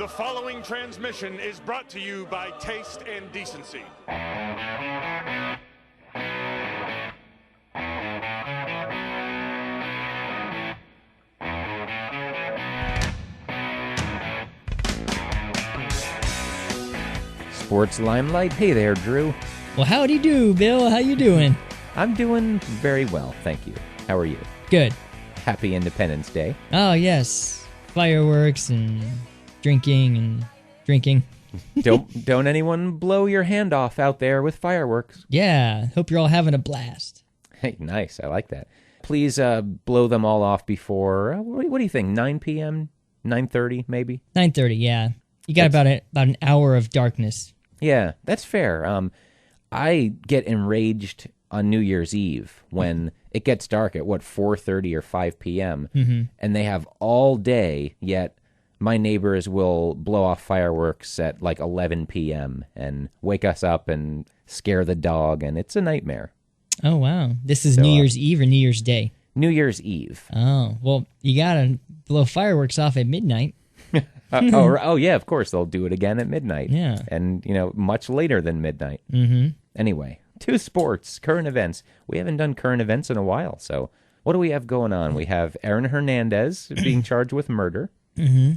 The following transmission is brought to you by Taste and Decency. Sports Limelight. Hey there, Drew. Well, howdy do, Bill. How you doing? I'm doing very well, thank you. How are you? Good. Happy Independence Day. Oh, yes. Fireworks and drinking. Don't anyone blow your hand off out there with fireworks. Yeah, hope you're all having a blast. Hey, nice. I like that. Please blow them all off before, what do you think, 9 p.m., 9:30 maybe? 9:30, yeah. You got about an hour of darkness. Yeah, that's fair. I get enraged on New Year's Eve when it gets dark at, 4:30 or 5 p.m., and they have all day, yet my neighbors will blow off fireworks at 11 p.m. and wake us up and scare the dog, and it's a nightmare. Oh, wow. This is New Year's Eve or New Year's Day? New Year's Eve. Oh, well, you got to blow fireworks off at midnight. Oh, yeah, of course. They'll do it again at midnight. Yeah. And, much later than midnight. Mm-hmm. Anyway, to sports, current events. We haven't done current events in a while, so what do we have going on? We have Aaron Hernandez being charged with murder. Mm-hmm.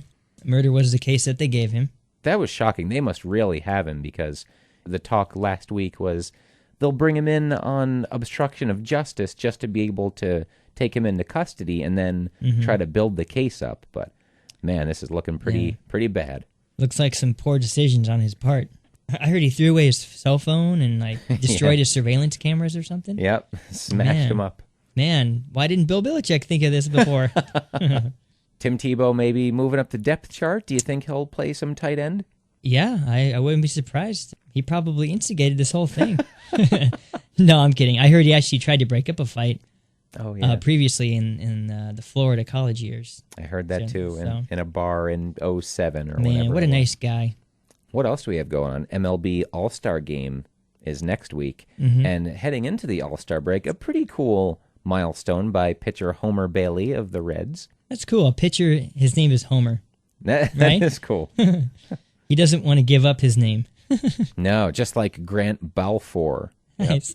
Murder was the case that they gave him. That was shocking. They must really have him, because the talk last week was they'll bring him in on obstruction of justice just to be able to take him into custody and then try to build the case up. But, man, this is looking pretty bad. Looks like some poor decisions on his part. I heard he threw away his cell phone and destroyed his surveillance cameras or something. Yep, smashed him up. Man, why didn't Bill Belichick think of this before? Tim Tebow maybe moving up the depth chart. Do you think he'll play some tight end? Yeah, I wouldn't be surprised. He probably instigated this whole thing. No, I'm kidding. I heard he actually tried to break up a fight previously in the Florida college years. I heard that too, in a bar in 07 or whatever. Man, what a nice guy. What else do we have going on? MLB All-Star Game is next week, and heading into the All-Star break, a pretty cool milestone by pitcher Homer Bailey of the Reds. That's cool. A pitcher, his name is Homer. That is cool. He doesn't want to give up his name. No, just like Grant Balfour. Nice.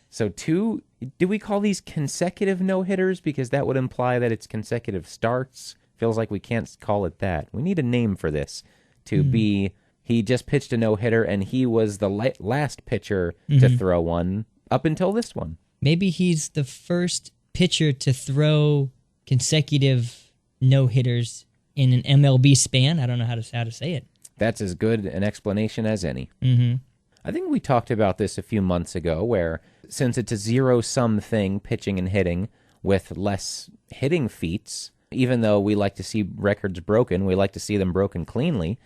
So do we call these consecutive no-hitters? Because that would imply that it's consecutive starts. Feels like we can't call it that. We need a name for this to be, he just pitched a no-hitter and he was the last pitcher to throw one up until this one. Maybe he's the first pitcher to throw consecutive no-hitters in an MLB span. I don't know how to say it. That's as good an explanation as any. Mm-hmm. I think we talked about this a few months ago, where since it's a zero-sum thing, pitching and hitting, with less hitting feats, even though we like to see records broken, we like to see them broken cleanly.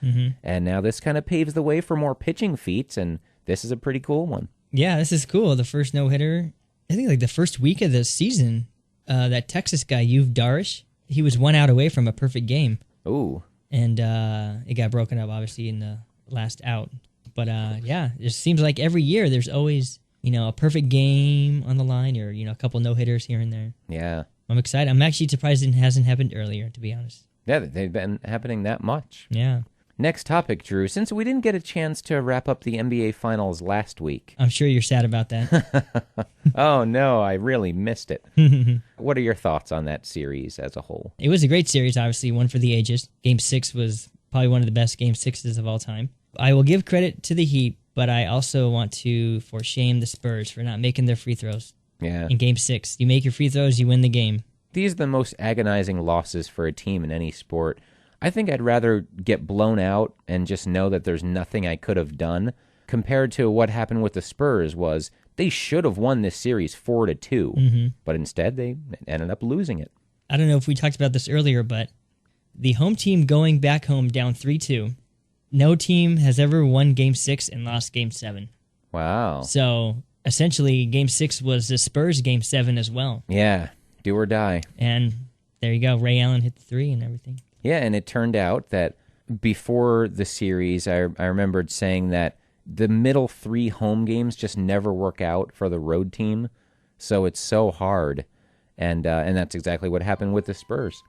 And now this kind of paves the way for more pitching feats, and this is a pretty cool one. Yeah, this is cool. The first no-hitter, I think the first week of the season, that Texas guy, Yu Darvish, he was 1 out away from a perfect game. Ooh. And it got broken up, obviously, in the last out. But, yeah, it seems like every year there's always, a perfect game on the line or, a couple no-hitters here and there. Yeah. I'm excited. I'm actually surprised it hasn't happened earlier, to be honest. Yeah, they've been happening that much. Yeah. Next topic, Drew. Since we didn't get a chance to wrap up the NBA Finals last week. I'm sure you're sad about that. Oh, no, I really missed it. What are your thoughts on that series as a whole? It was a great series, obviously, one for the ages. Game 6 was probably one of the best Game 6s of all time. I will give credit to the Heat, but I also want to shame the Spurs for not making their free throws. Yeah. In Game 6. You make your free throws, you win the game. These are the most agonizing losses for a team in any sport. I think I'd rather get blown out and just know that there's nothing I could have done, compared to what happened with the Spurs was they should have won this series 4-2, but instead they ended up losing it. I don't know if we talked about this earlier, but the home team going back home down 3-2, no team has ever won Game 6 and lost Game 7. Wow. So essentially Game 6 was the Spurs Game 7 as well. Yeah, do or die. And there you go, Ray Allen hit the 3 and everything. Yeah, and it turned out that before the series, I remembered saying that the middle 3 home games just never work out for the road team, so it's so hard, and that's exactly what happened with the Spurs.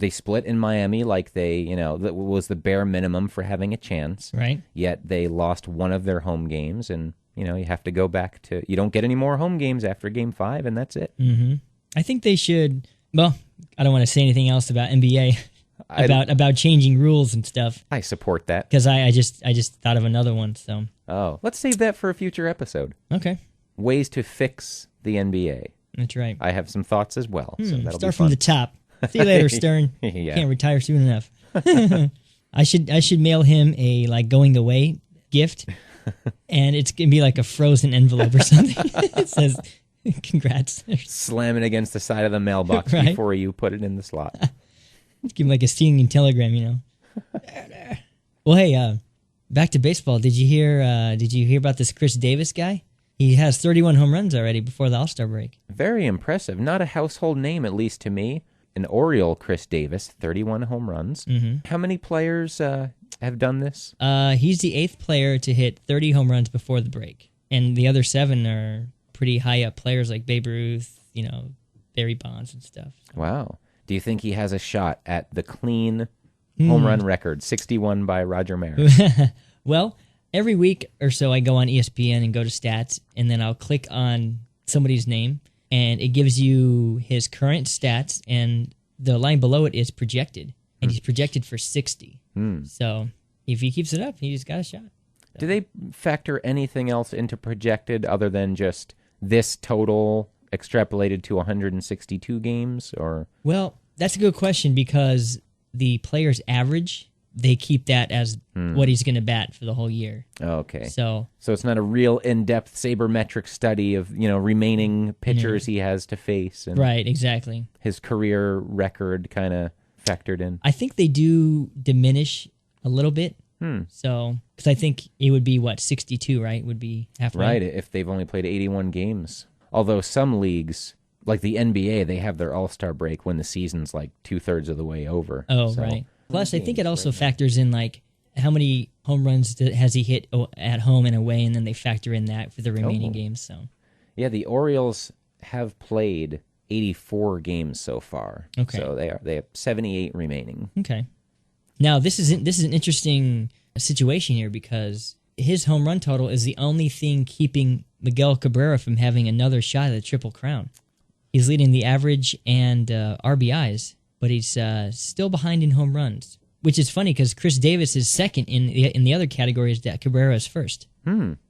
They split in Miami like that was the bare minimum for having a chance. Right. Yet they lost one of their home games, and, you have to go back to... You don't get any more home games after Game 5, and that's it. Mm-hmm. I think they should... Well, I don't want to say anything else about NBA, about changing rules and stuff. I support that. Because I just thought of another one, so... Oh, let's save that for a future episode. Okay. Ways to fix the NBA. That's right. I have some thoughts as well, so that'll start be fun. from the top. See you later, Stern. Yeah. Can't retire soon enough. I should mail him a going away gift, and it's gonna be like a frozen envelope or something. It says, "Congrats." Slam it against the side of the mailbox Right. before you put it in the slot. Give him like a stinging telegram, Well, hey, back to baseball. Did you hear about this Chris Davis guy? He has 31 home runs already before the All-Star break. Very impressive. Not a household name, at least to me. An Oriole, Chris Davis, 31 home runs. Mm-hmm. How many players have done this? He's the 8th player to hit 30 home runs before the break. And the other 7 are pretty high-up players like Babe Ruth, Barry Bonds and stuff. Wow. Do you think he has a shot at the clean home run record, 61 by Roger Maris? Well, every week or so I go on ESPN and go to stats, and then I'll click on somebody's name, and it gives you his current stats, and the line below it is projected, and he's projected for 60. So if he keeps it up, he's got a shot. So. Do they factor anything else into projected other than just this total extrapolated to 162 games? Or Well, that's a good question, because the player's average, they keep that as what he's going to bat for the whole year. Okay. So it's not a real in-depth sabermetric study of, remaining pitchers he has to face. And right, exactly. His career record kind of factored in. I think they do diminish a little bit. So, because I think it would be, 62, right? Would be halfway. Right, if they've only played 81 games. Although some leagues, like the NBA, they have their All-Star break when the season's like 2/3 of the way over. Oh, right. Plus, I think it also factors in, how many home runs has he hit at home and away, and then they factor in that for the remaining games. So, yeah, the Orioles have played 84 games so far. Okay. So they have 78 remaining. Okay. Now, this is an interesting situation here, because his home run total is the only thing keeping Miguel Cabrera from having another shot at the Triple Crown. He's leading the average and RBIs, but he's still behind in home runs, which is funny because Chris Davis is second in the other categories that Cabrera is first.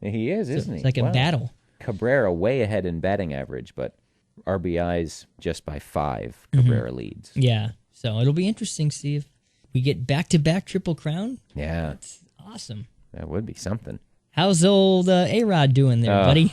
He is, isn't he? It's like a battle. Cabrera way ahead in batting average, but RBIs just by 5. Cabrera leads. Yeah, so it'll be interesting to see if we get back-to-back Triple Crown. Yeah. That's awesome. That would be something. How's old A-Rod doing there, buddy?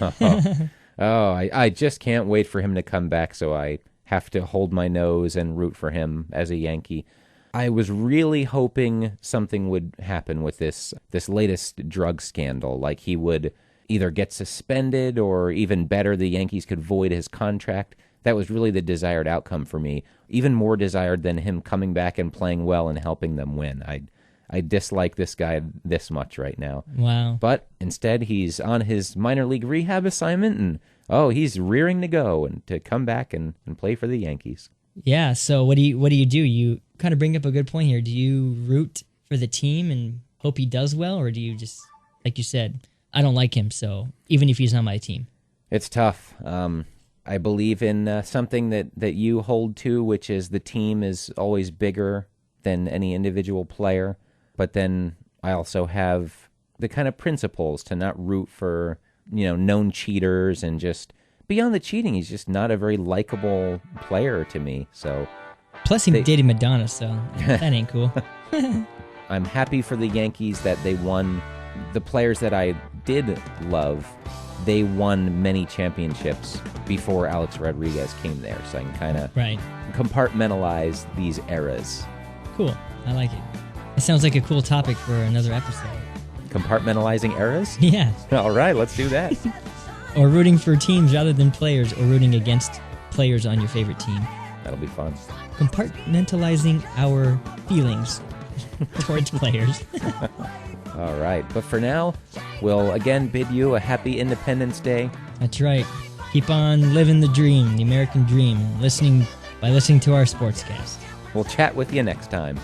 I just can't wait for him to come back, so I have to hold my nose and root for him as a Yankee. I was really hoping something would happen with this latest drug scandal, like he would either get suspended or, even better, the Yankees could void his contract. That was really the desired outcome for me, even more desired than him coming back and playing well and helping them win. I dislike this guy this much right now. Wow. But instead, he's on his minor league rehab assignment, and he's rearing to go and to come back and play for the Yankees. Yeah, so what do you do? You kind of bring up a good point here. Do you root for the team and hope he does well, or do you just, like you said, I don't like him, so even if he's on my team? It's tough. I believe in something that you hold to, which is the team is always bigger than any individual player. But then I also have the kind of principles to not root for, known cheaters, and just beyond the cheating, he's just not a very likable player to me. So, plus he dated Madonna, so that ain't cool. I'm happy for the Yankees that they won. The players that I did love, they won many championships before Alex Rodriguez came there, so I can kind of compartmentalize these eras. Cool. I like it. It sounds like a cool topic for another episode. Compartmentalizing eras? Yeah. All right, let's do that. Or rooting for teams rather than players, or rooting against players on your favorite team. That'll be fun. Compartmentalizing our feelings towards players. All right, but for now, we'll again bid you a happy Independence Day. That's right. Keep on living the dream, the American dream, listening to our sportscast. We'll chat with you next time.